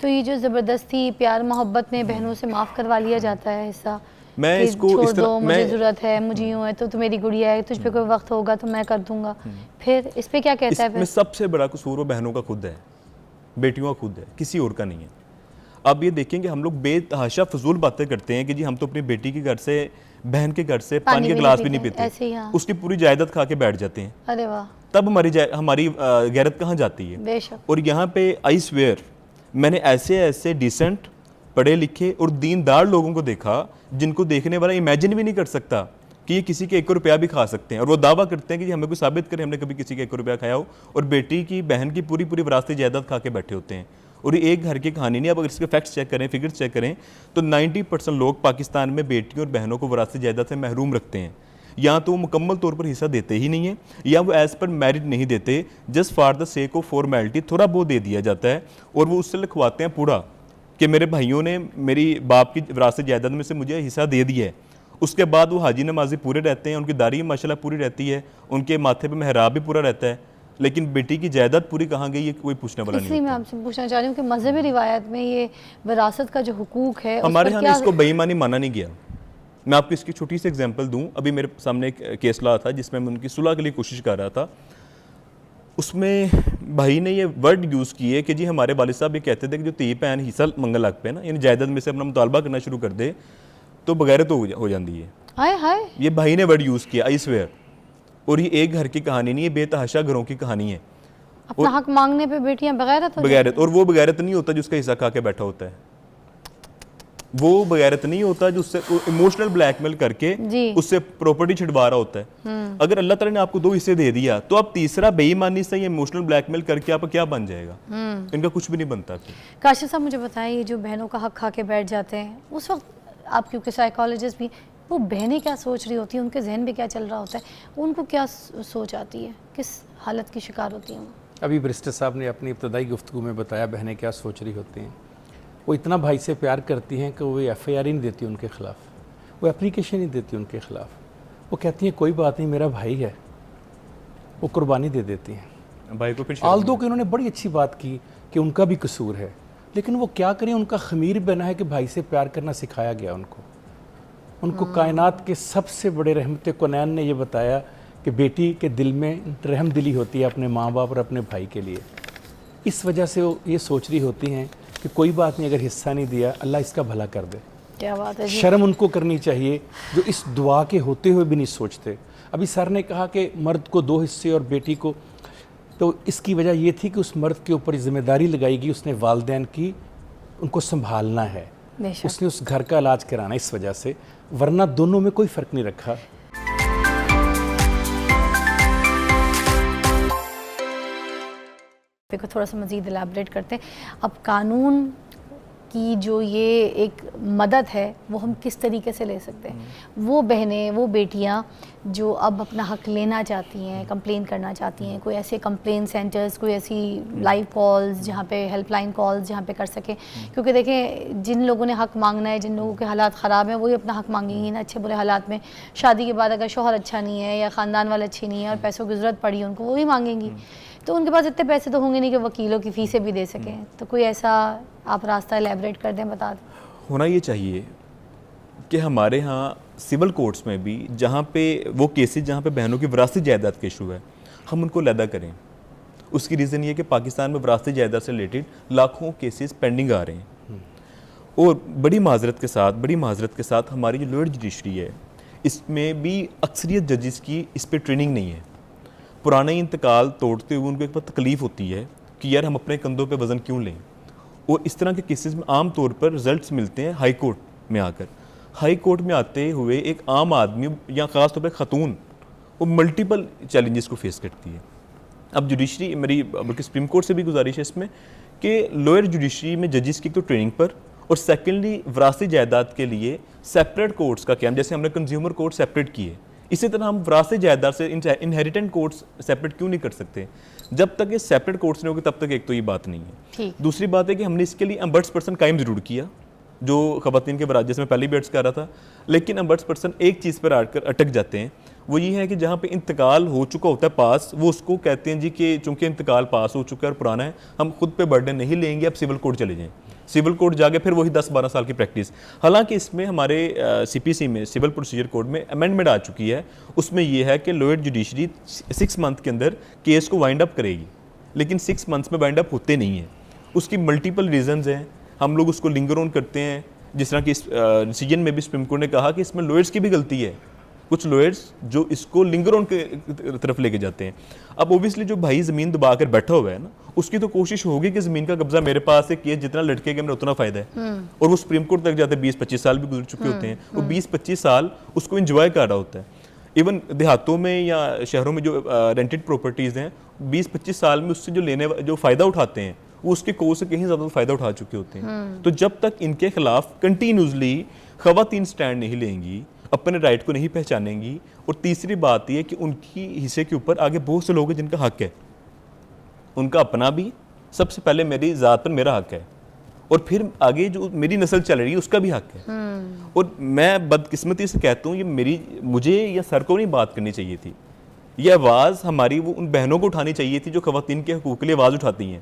तो ये जो ज़बरदस्ती प्यार मोहब्बत में बहनों से माफ़ करवा लिया जाता है हिस्सा, मैं कि इसको छोड़ इस तरह दो, मुझे ज़रूरत है, मुझे यूँ है, तो मेरी गुड़िया है, तुझ पे कोई वक्त होगा तो मैं कर दूंगा, फिर इस पे क्या कहता है? इसमें सबसे बड़ा कसूर वो बहनों का खुद है, बेटियों का खुद है, किसी और का नहीं है। अब ये देखेंगे हम लोग बेतहाशा फजूल बातें करते हैं कि जी हम तो अपनी बेटी के घर से, बहन के घर से पानी का गिलास भी नहीं पीते, उसकी पूरी जायदाद खा के बैठ जाते हैं। अरे वाह, तब हमारी गैरत कहाँ जाती है? बेशक। और यहाँ पे आई स्वेयर मैंने ऐसे ऐसे डिसेंट पढ़े लिखे और दीनदार लोगों को देखा जिनको देखने वाला इमेजिन भी नहीं कर सकता कि ये किसी के 1 रुपया भी खा सकते हैं, और वो दावा करते हैं कि जी हमें कोई साबित करें हमने कभी किसी के 1 रुपया खाया हो, और बेटी की बहन की पूरी पूरी विरासती जायदाद खा के बैठे होते हैं। और ये एक घर की कहानी नहीं, अब अगर इसके फैक्ट्स चेक करें, फिगर्स चेक करें, तो 90% लोग पाकिस्तान में बेटियों और बहनों को विरासती जायदाद से महरूम रखते हैं। या तो वो मुकम्मल तौर पर हिस्सा देते ही नहीं है, या वो एज पर मैरिट नहीं देते, just for the sake of formality थोड़ा बहुत दे दिया जाता है, और वो उससे लिखवाते हैं पूरा कि मेरे भाइयों ने मेरी बाप की विरासती जायदाद में से मुझे हिस्सा दे दिया है। उसके बाद वो हाजी नमाजी पूरे रहते हैं, उनकी दाढ़ी माशाल्लाह पूरी रहती है, उनके माथे पे मेहराब भी पूरा रहता है, लेकिन बेटी की जायदाद पूरी कहाँ गई ये कोई पूछने वाला नहीं। इसलिए मैं आपसे पूछना चाह रही हूँ कि मजहबी रिवायत में ये विरासत का जो हुकूक है हमारे यहाँ इसको बेईमानी माना नहीं गया। मैं आपको इसकी छोटी सी एग्जांपल दूं, अभी मेरे सामने एक केस ला था जिसमें मैं उनकी सुलह के लिए कोशिश कर रहा था। उसमें भाई ने ये वर्ड यूज़ किए कि जी हमारे वालिद साहब ये कहते थे कि जो धी भैन हिस्सा मंगल लग पे ना, यानी जायदाद में से अपना मुतालबा करना शुरू कर दे तो बगैर तो हो जाती है। हाय हाय, ये भाई ने वर्ड यूज़ किया, आई स्वेयर। और ये एक घर की कहानी नहीं है, बेतहाशा घरों की कहानी है। अपना हक मांगने पे बेटियां बगैरत, और वो बगैरत नहीं होता जिसका हिस्सा खा के बैठा होता है, वो बगैरत नहीं होता जो उससे इमोशनल ब्लैकमेल करके उससे प्रॉपर्टी छिड़वा रहा होता है। अगर अल्लाह ताला ने आपको 2 हिस्से दे दिया तो आप तीसरा बेईमानी से इमोशनल ब्लैकमेल करके आपका क्या बन जाएगा? इनका कुछ भी नहीं बनता। काशिफ साहब मुझे बताएं, ये जो बहनों का हक खा के बैठ जाते हैं, उस वक्त आप क्योंकि साइकोलॉजिस्ट भी, वो बहनें क्या सोच रही होती हैं, उनके जहन में क्या चल रहा होता है, उनको क्या सोच आती है, किस हालत की शिकार होती हैं? अभी बैरिस्टर साहब ने अपनी इब्तदाई गुफ्तगू में बताया बहनें क्या सोच रही होती हैं। वो इतना भाई से प्यार करती हैं कि वो FIR ही नहीं देती उनके ख़िलाफ़, वो एप्लीकेशन ही देती उनके ख़िलाफ़। वो कहती हैं कोई बात नहीं, मेरा भाई है, वो कुर्बानी दे देती हैं भाई को। फिर आल्दो कि उन्होंने बड़ी अच्छी बात की कि उनका भी कसूर है, लेकिन वो क्या करें, उनका खमीर बना है कि भाई से प्यार करना सिखाया गया उनको कायनात के सबसे बड़े रहमत कुनैन ने यह बताया कि बेटी के दिल में रहम दिली होती है अपने माँ बाप और अपने भाई के लिए। इस वजह से वो ये सोच रही होती हैं कि कोई बात नहीं, अगर हिस्सा नहीं दिया अल्लाह इसका भला कर दे। क्या बात है जी। शर्म उनको करनी चाहिए जो इस दुआ के होते हुए भी नहीं सोचते। अभी सर ने कहा कि मर्द को 2 हिस्से और बेटी को, तो इसकी वजह ये थी कि उस मर्द के ऊपर जिम्मेदारी लगाई गई, उसने वालिदैन की उनको संभालना है, उसने उस घर का इलाज कराना, इस वजह से, वरना दोनों में कोई फ़र्क नहीं रखा। को थोड़ा सा मज़ीद इलाबरेट करते हैं। अब कानून की जो ये एक मदद है वो हम किस तरीके से ले सकते हैं? वो बहनें, वो बेटियां जो अब अपना हक लेना चाहती हैं, कंप्लेन करना चाहती हैं, कोई ऐसे कंप्लेन सेंटर्स, कोई ऐसी लाइव कॉल्स जहाँ पे, हेल्पलाइन कॉल्स जहाँ पे कर सकें, क्योंकि देखें जिन लोगों ने हक मांगना है, जिन लोगों के हालात ख़राब हैं, वही अपना हक मांगेंगी ना। अच्छे बुरे हालात में, शादी के बाद अगर शौहर अच्छा नहीं है या ख़ानदान वाले अच्छी नहीं है और पैसों की ज़रूरत पड़ी उनको, वही मांगेंगी। तो उनके पास इतने पैसे तो होंगे नहीं कि वकीलों की फ़ीसें भी दे सकें। तो कोई ऐसा आप रास्ता एलैबोरेट कर दें, बता दें। होना ये चाहिए कि हमारे यहाँ सिविल कोर्ट्स में भी जहाँ पे वो केसेस जहाँ पे बहनों की विरासती जायदाद के इशू है, हम उनको लैदा करें। उसकी रीज़न ये कि पाकिस्तान में विरासती जायदाद से रिलेटेड लाखों केसेस पेंडिंग आ रहे हैं, और बड़ी माजरत के साथ हमारी जो लोअर जुडिशरी है, इसमें भी अक्सरियत जजेस की इस पर ट्रेनिंग नहीं है। पुराने इंतकाल तोड़ते हुए उनको एक बार तकलीफ़ होती है कि यार हम अपने कंधों पे वज़न क्यों लें, और इस तरह के केसेस में आम तौर पर रिजल्ट्स मिलते हैं हाई कोर्ट में आकर। हाई कोर्ट में आते हुए एक आम आदमी या ख़ास तौर पर ख़तून वो मल्टीपल चैलेंजेस को फेस करती है। अब जुडिशरी, मेरी बल्कि सुप्रीम कोर्ट से भी गुजारिश है इसमें कि लोअर जुडिशरी में जजेस की तो ट्रेनिंग पर, और सेकेंडली विरासती जायदाद के लिए सेपरेट कोर्ट्स का क्या, जैसे हमने कंज्यूमर कोर्ट सेपरेट किए, इसी तरह हम विरासती जायदाद से इनहेरिटेंट कोर्ट्स सेपरेट क्यों नहीं कर सकते? जब तक ये सेपरेट कोर्ट्स नहीं होंगे तब तक एक तो ये बात नहीं है। दूसरी बात है कि हमने इसके लिए अम्बड्सपर्सन कायम ज़रूर किया, जो ख़वातीन के बराबर, जैसे मैं पहले भी अर्ज़ कर रहा था, लेकिन अम्बड्सपर्सन एक चीज़ पर आकर अटक जाते हैं, वो ये है कि जहाँ पे इंतकाल हो चुका होता है पास, वो उसको कहते हैं जी कि चूँकि इंतकाल पास हो चुका है और पुराना है, हम खुद पे बर्डन नहीं लेंगे, अब सिविल कोर्ट चले जाएँ। सिविल कोर्ट जाके फिर वही 10-12 साल की प्रैक्टिस। हालांकि इसमें हमारे सीपीसी में, सिविल प्रोसीजर कोड में अमेंडमेंट आ चुकी है, उसमें ये है कि लोअर जुडिशरी 6 मंथ के अंदर केस को वाइंड अप करेगी, लेकिन 6 मंथ्स में वाइंड अप होते नहीं है। उसकी मल्टीपल रीजंस हैं, हम लोग उसको लिंगर ऑन करते हैं। जिस तरह की डिसीजन में भी सुप्रीम कोर्ट ने कहा कि इसमें लॉयर्स की भी गलती है, कुछ लॉयर्स जो इसको लिंगर ऑन के तरफ लेके जाते हैं। अब ओबियसली जो भाई ज़मीन दबा कर बैठा हुआ है ना, उसकी तो कोशिश होगी कि ज़मीन का कब्जा मेरे पास है, केस जितना लटकेगा मेरा उतना फ़ायदा है। और वो सुप्रीम कोर्ट तक जाते 20-25 साल भी गुजर चुके होते हैं, वो 20-25 साल उसको इंजॉय कर रहा होता है। इवन देहातों में या शहरों में जो रेंटेड प्रॉपर्टीज़ हैं, 20-25 साल में उससे जो फ़ायदा उठाते हैं, वो उसके कोर्स से कहीं ज़्यादा फ़ायदा उठा चुके होते हैं। तो जब तक इनके खिलाफ कंटिन्यूसली ख़वातीन स्टैंड नहीं लेंगी, अपने राइट को नहीं पहचानेंगी, और तीसरी बात यह कि उनकी हिस्से के ऊपर आगे बहुत से लोग हैं जिनका हक है, उनका अपना भी, सबसे पहले मेरी ज़ात पर मेरा हक है, और फिर आगे जो मेरी नस्ल चल रही है उसका भी हक है। और मैं बदकिस्मती से कहता हूँ, ये मुझे या सर को नहीं बात करनी चाहिए थी, ये आवाज़ हमारी वो उन बहनों को उठानी चाहिए थी जो ख़वातीन के हकूक़ के लिए आवाज़ उठाती हैं।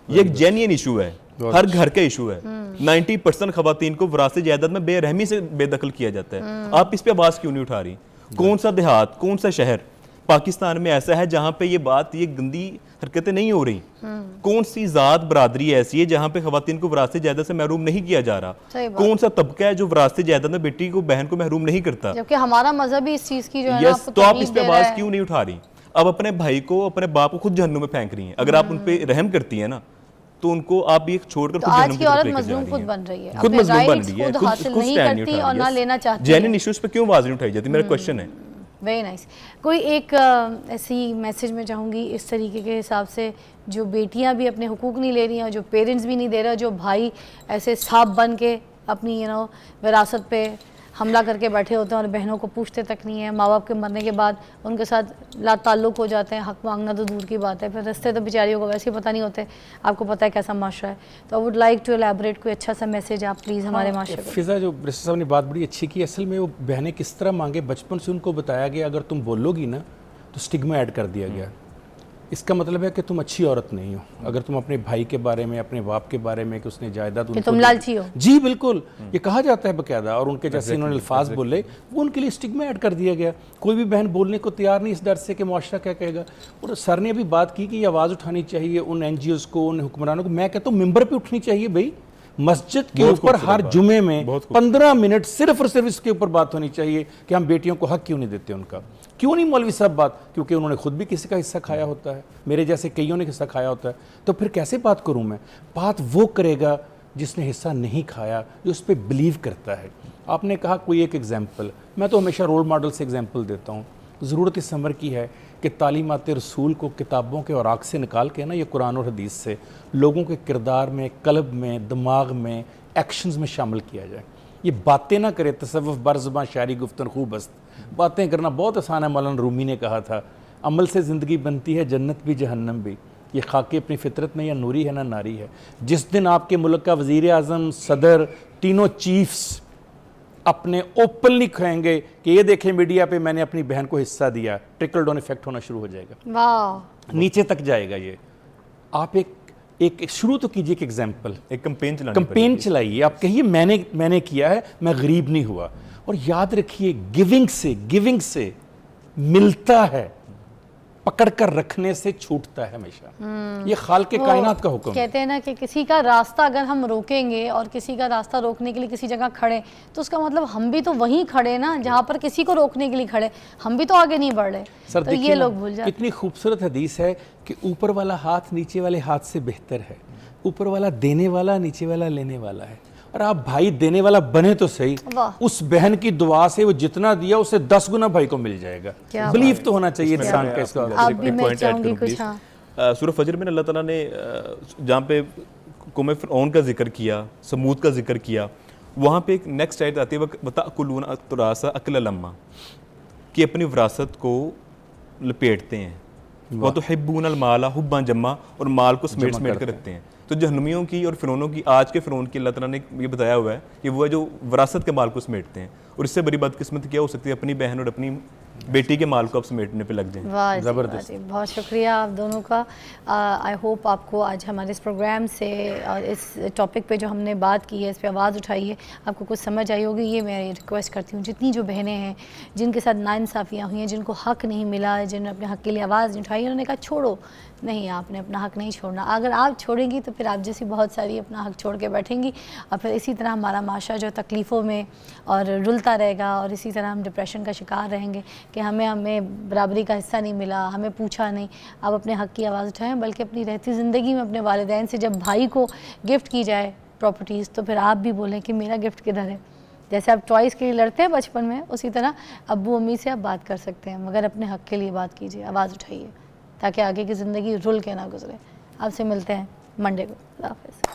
ये एक जेन्युइन इशू है, हर घर का इशू है। 90% ख़वातीन को विरासत जायदाद में बेरहमी से बेदखल किया जाता है। आप इस पे आवाज़ क्यों नहीं उठा रही? कौन सा देहात, कौन सा शहर पाकिस्तान में ऐसा है जहाँ पे ये गंदी हरकतें नहीं हो रही? कौन सी ज़ात बरादरी ऐसी है जहाँ पे ख़वातीन को विरासत जायदाद से महरूम नहीं किया जा रहा? कौन सा तबका है जो विरासत जायदाद में बेटी को, बहन को महरूम नहीं करता? जबकि हमारा मजहब भी इस चीज़ की जो है ना, तो आप इस पे आवाज़ क्यों नहीं उठा रही? अब अपने भाई को, अपने बाप को खुद जहन्नुम में फेंक रही हैं। अगर आप उन पे रहम करती हैं ना, तो उनको आप ये छोड़कर तो आज की औरत मजलूम खुद बन रही है, खुद मजलूम बन रही है, खुद हासिल नहीं करती और ना लेना चाहती है। जेन्युइन इश्यूज पे क्यों आवाज़ नहीं उठाई जाती? मेरा क्वेश्चन है। Very nice. कोई एक ऐसी मैसेज मैं चाहूँगी इस तरीके के हिसाब से, जो बेटियां भी अपने हुकूक नहीं ले रही हैं, जो पेरेंट्स भी नहीं दे रहे, जो भाई ऐसे सांप बन के अपनी विरासत पे हमला करके बैठे होते हैं और बहनों को पूछते तक नहीं है, माँ बाप के मरने के बाद उनके साथ लाताल्लुक़ हो जाते हैं, हक मांगना तो दूर की बात है, फिर रास्ते तो बेचारियों को वैसे ही पता नहीं होते। आपको पता है कैसा माशरा है, तो I would like to elaborate कोई अच्छा सा मैसेज आप प्लीज़ हमारे माशरे को। फिज़ा, जो रिश्ता साहब ने बात बड़ी अच्छी की, असल में वो बहनें किस तरह मांगे, बचपन से उनको बताया गया अगर तुम बोलोगी ना तो स्टिग्मा ऐड कर दिया गया। इसका मतलब है कि तुम अच्छी औरत नहीं हो अगर तुम अपने भाई के बारे में, अपने बाप के बारे में कि उसने जायदाद, कि तुम लालची हो। जी बिल्कुल, ये कहा जाता है बकायदा, और उनके जैसे इन्होंने अल्फाज बोले, वो उनके लिए स्टिग्मा ऐड कर दिया गया। कोई भी बहन बोलने को तैयार नहीं इस डर से कि मुआशरा क्या कहेगा। और सर ने अभी बात की कि ये आवाज़ उठानी चाहिए उन NGOs को, उन हुक्मरानों को। मैं कहता हूँ मिंबर पे उठनी चाहिए भाई, मस्जिद के ऊपर हर जुमे में 15 मिनट सिर्फ और सिर्फ इसके ऊपर बात होनी चाहिए कि हम बेटियों को हक क्यों नहीं देते उनका। क्यों नहीं मौलवी साहब बात? क्योंकि उन्होंने खुद भी किसी का हिस्सा खाया होता है, मेरे जैसे कईयों ने हिस्सा खाया होता है। तो फिर कैसे बात करूं मैं? बात वो करेगा जिसने हिस्सा नहीं खाया, जो उस पर बिलीव करता है। आपने कहा कोई एक एग्जाम्पल, मैं तो हमेशा रोल मॉडल से एग्जाम्पल देता हूँ। ज़रूरत इस अमर की है कि तालीमात रसूल को किताबों के औराक से निकाल के ना, ये कुरान और हदीस से लोगों के किरदार में, कल्ब में, दिमाग में, एक्शंस में शामिल किया जाए। ये बातें ना करे, तसव्वुफ़ बरज़ुबां शायरी गुफ्तन खूब बस्त। बातें करना बहुत आसान है, मौलाना रूमी ने कहा था, अमल से ज़िंदगी बनती है जन्नत भी जहन्नम भी। ये खाके अपनी फितरत में या नूरी है ना नारी है। जिस दिन आपके मुल्क का वज़ीर आज़म, सदर, तीनों चीफ्स अपने ओपनली कहेंगे कि ये देखें मीडिया पे मैंने अपनी बहन को हिस्सा दिया, ट्रिकल डाउन इफेक्ट होना शुरू हो जाएगा। वाह, नीचे तक जाएगा ये। आप एक शुरू तो कीजिए, एक एग्जाम्पल, एक कंपेन चलाइए। आप कहिए मैंने किया है, मैं गरीब नहीं हुआ। और याद रखिए, गिविंग से मिलता है, पकड़ कर रखने से छूटता है हमेशा। ये खालिक़ कायनात का हुक्म। कहते हैं ना कि किसी का रास्ता अगर हम रोकेंगे और किसी का रास्ता रोकने के लिए किसी जगह खड़े, तो उसका मतलब हम भी तो वहीं खड़े ना जहाँ पर किसी को रोकने के लिए खड़े, हम भी तो आगे नहीं बढ़ रहे। सर तो ये लोग भूल जाते। कितनी खूबसूरत हदीस है कि ऊपर वाला हाथ नीचे वाले हाथ से बेहतर है, ऊपर वाला देने वाला, नीचे वाला लेने वाला है। और आप भाई देने वाला बने तो सही, उस बहन की दुआ से वो जितना दिया उससे 10 गुना भाई को मिल जाएगा। बिलीव तो होना चाहिए इंसान का। इसका सूरह फजर में अल्लाह ताला ने जहाँ पे कौम फ़िरऔन का जिक्र किया, समूद का जिक्र किया, वहाँ पे एक नेक्स्ट आयत आती है, वतअकुलूना तुरासा अकला लम्मा, कि अपनी विरासत को लपेटते हैं, वह तो हिब्बूनल माला हुब्बन जम्मा, और माल को समेट कर रखते हैं। तो जहन्नुमियों की और फ़िरौनों की, आज के फ़िरौन की अल्लाह ताला ने ये बताया हुआ है कि वो है जो विरासत के माल को समेटते हैं। और इससे बड़ी बदकिस्मत क्या हो सकती है? अपनी बहन और अपनी बेटी के माल को आप समेटने पे लग जाएं। वाह जी, ज़बरदस्त। वाह जी, बहुत शुक्रिया आप दोनों का। आई होप आपको आज हमारे इस प्रोग्राम से और इस टॉपिक पे जो हमने बात की है, इस पे आवाज़ उठाई है, आपको कुछ समझ आई होगी। ये मैं रिक्वेस्ट करती हूँ, जितनी जो बहनें हैं जिनके साथ नाइंसाफ़ियाँ हुई हैं, जिनको हक़ नहीं मिला, जिन्होंने अपने हक़ के लिए आवाज़ नहीं उठाई, उन्होंने कहा छोड़ो, नहीं आपने अपना हक़ नहीं छोड़ना। अगर आप छोड़ेंगी तो फिर आप जैसी बहुत सारी अपना हक़ छोड़ के बैठेंगी और फिर इसी तरह हमारा माशरा जो तकलीफ़ों में और रुलता रहेगा और इसी तरह हम डिप्रेशन का शिकार रहेंगे कि हमें बराबरी का हिस्सा नहीं मिला, हमें पूछा नहीं। आप अपने हक़ की आवाज़ उठाएं, बल्कि अपनी रहती ज़िंदगी में अपने वालिदैन से जब भाई को गिफ्ट की जाए प्रॉपर्टीज़, तो फिर आप भी बोलें कि मेरा गिफ्ट किधर है। जैसे आप टॉयज़ के लिए लड़ते हैं बचपन में, उसी तरह अब्बू अम्मी से आप बात कर सकते हैं, मगर अपने हक़ के लिए बात कीजिए, आवाज़ उठाइए, ताकि आगे की ज़िंदगी रुल के ना गुजरे। आपसे मिलते हैं मंडे को। अल्लाह हाफ़िज़।